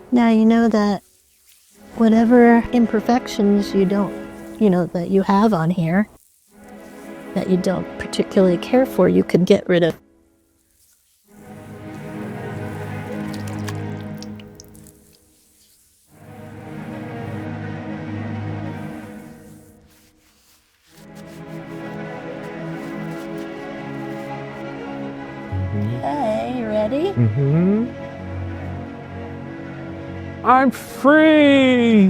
Now you know that whatever imperfections that you have on here, that you don't particularly care for, you could get rid of. Okay, you ready? I'm free!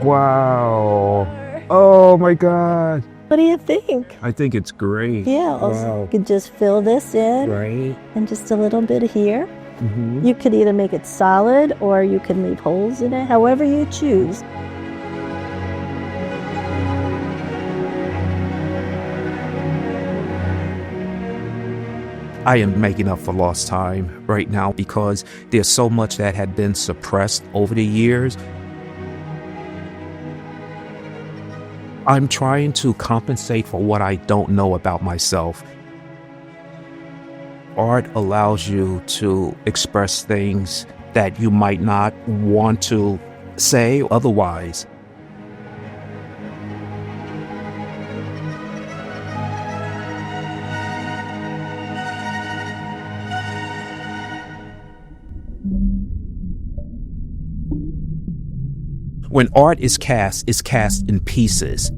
Wow. Oh my God. What do you think? I think it's great. Yeah, also you could just fill this in. Right. And just a little bit here. You could either make it solid or you can leave holes in it, however you choose. I am making up for lost time right now because there's so much that had been suppressed over the years. I'm trying to compensate for what I don't know about myself. Art allows you to express things that you might not want to say otherwise. When art is cast in pieces.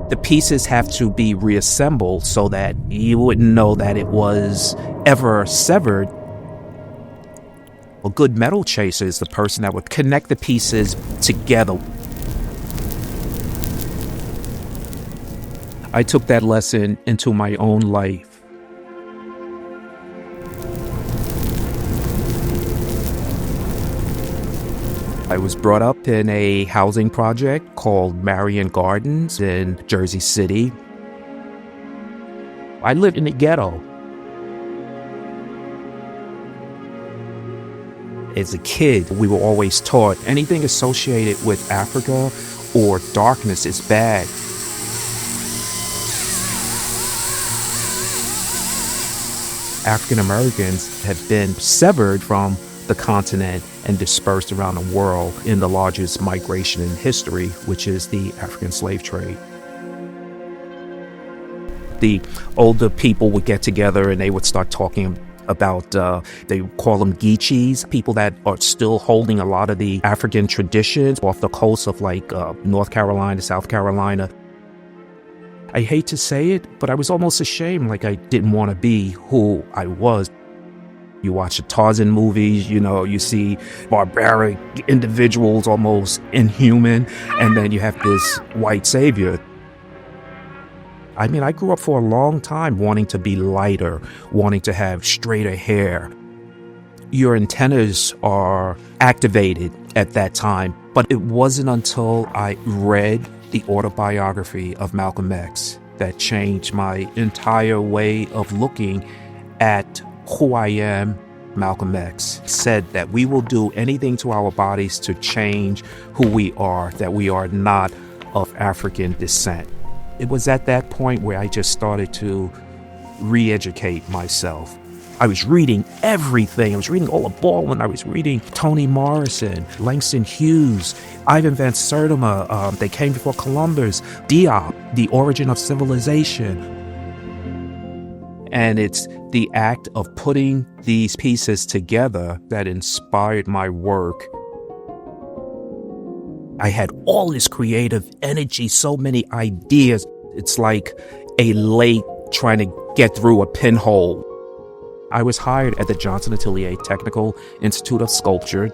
The pieces have to be reassembled so that you wouldn't know that it was ever severed. A good metal chaser is the person that would connect the pieces together. I took that lesson into my own life. I was brought up in a housing project called Marion Gardens in Jersey City. I lived in the ghetto. As a kid, we were always taught anything associated with Africa or darkness is bad. African Americans have been severed from the continent and dispersed around the world in the largest migration in history, which is the African slave trade. The older people would get together and they would start talking about, they call them Geechees, people that are still holding a lot of the African traditions off the coast of like North Carolina, South Carolina. I hate to say it, but I was almost ashamed, like I didn't want to be who I was. You watch the Tarzan movies, you see barbaric individuals, almost inhuman, and then you have this white savior. I mean, I grew up for a long time wanting to be lighter, wanting to have straighter hair. Your antennas are activated at that time, but it wasn't until I read the autobiography of Malcolm X that changed my entire way of looking at who I am. Malcolm X said that we will do anything to our bodies to change who we are, that we are not of African descent. It was at that point where I just started to re-educate myself. I was reading everything. I was reading all of Baldwin. I was reading Toni Morrison, Langston Hughes, Ivan Van Sertima, They Came Before Columbus, Diop, The Origin of Civilization. And it's the act of putting these pieces together that inspired my work. I had all this creative energy, so many ideas. It's like a lake trying to get through a pinhole. I was hired at the Johnson Atelier Technical Institute of Sculpture,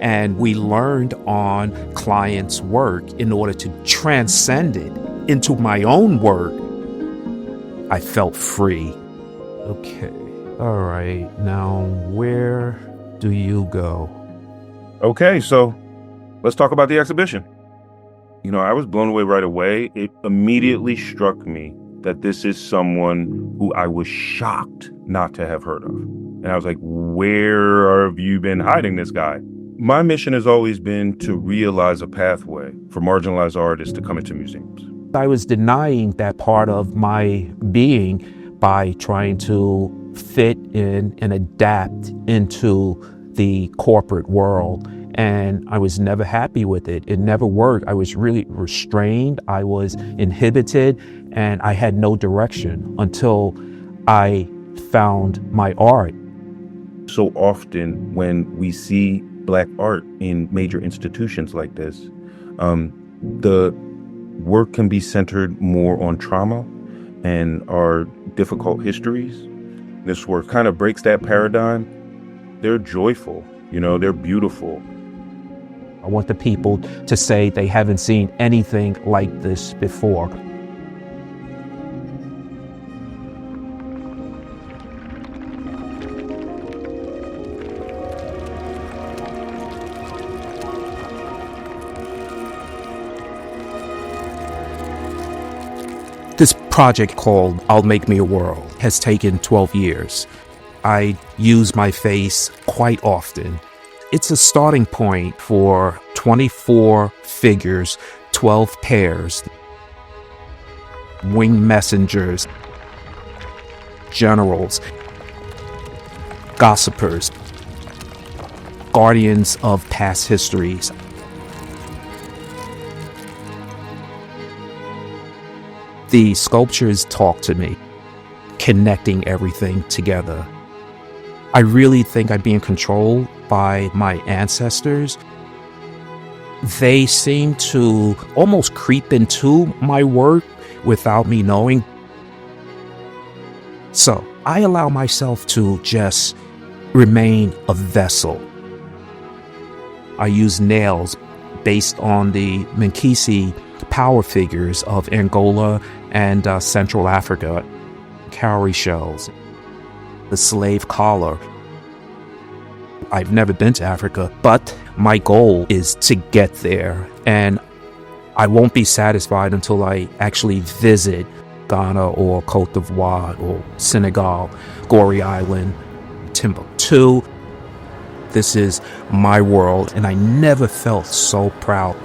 and we learned on clients' work in order to transcend it into my own work. I felt free. Okay, all right, now where do you go? Okay, so let's talk about the exhibition. I was blown away right away. It immediately struck me that this is someone who I was shocked not to have heard of. And I was like, where have you been hiding this guy? My mission has always been to realize a pathway for marginalized artists to come into museums. I was denying that part of my being by trying to fit in and adapt into the corporate world. And I was never happy with it. It never worked. I was really restrained. I was inhibited, and I had no direction until I found my art. So often when we see Black art in major institutions like this, the work can be centered more on trauma and our difficult histories. This work kind of breaks that paradigm. They're joyful, they're beautiful. I want the people to say they haven't seen anything like this before. This project called I'll Make Me a World has taken 12 years. I use my face quite often. It's a starting point for 24 figures, 12 pairs, winged messengers, generals, gossipers, guardians of past histories. The sculptures talk to me, connecting everything together. I really think I'm being controlled by my ancestors. They seem to almost creep into my work without me knowing. So I allow myself to just remain a vessel. I use nails based on the Minkisi power figures of Angola and Central Africa, cowrie shells, the slave collar. I've never been to Africa, but my goal is to get there, and I won't be satisfied until I actually visit Ghana or Cote d'Ivoire or Senegal, Gorée Island, Timbuktu. This is my world, and I never felt so proud.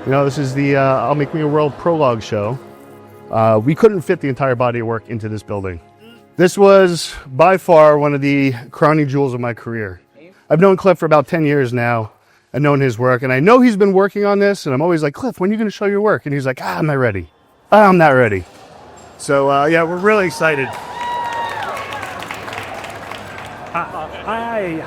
This is the I'll Make Me a World prologue show. We couldn't fit the entire body of work into this building. This was by far one of the crowning jewels of my career. I've known Cliff for about 10 years now. I've known his work, and I know he's been working on this, and I'm always like, Cliff, when are you going to show your work? And he's like, I'm not ready. I'm not ready. So, yeah, we're really excited. Hi.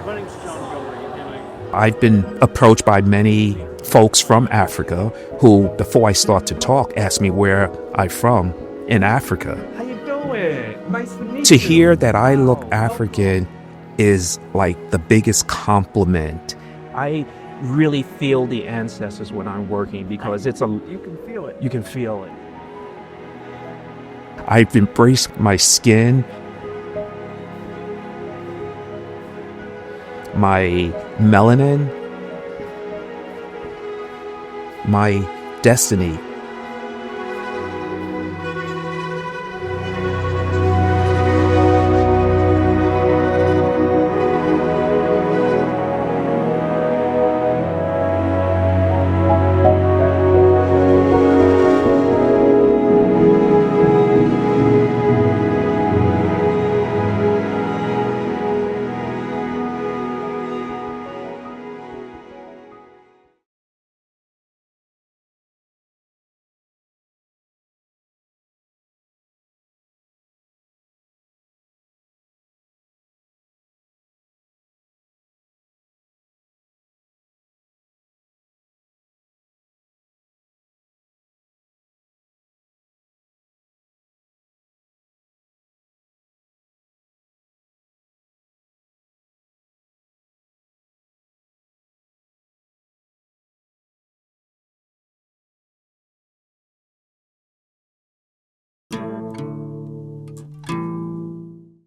My name's John Gilroy. I've been approached by many folks from Africa who, before I start to talk, ask me where I'm from in Africa. How you doing? Nice to meet you. To hear that I look African is like the biggest compliment. I really feel the ancestors when I'm working because it's You can feel it. you can feel it. I've embraced my skin, my melanin, my destiny.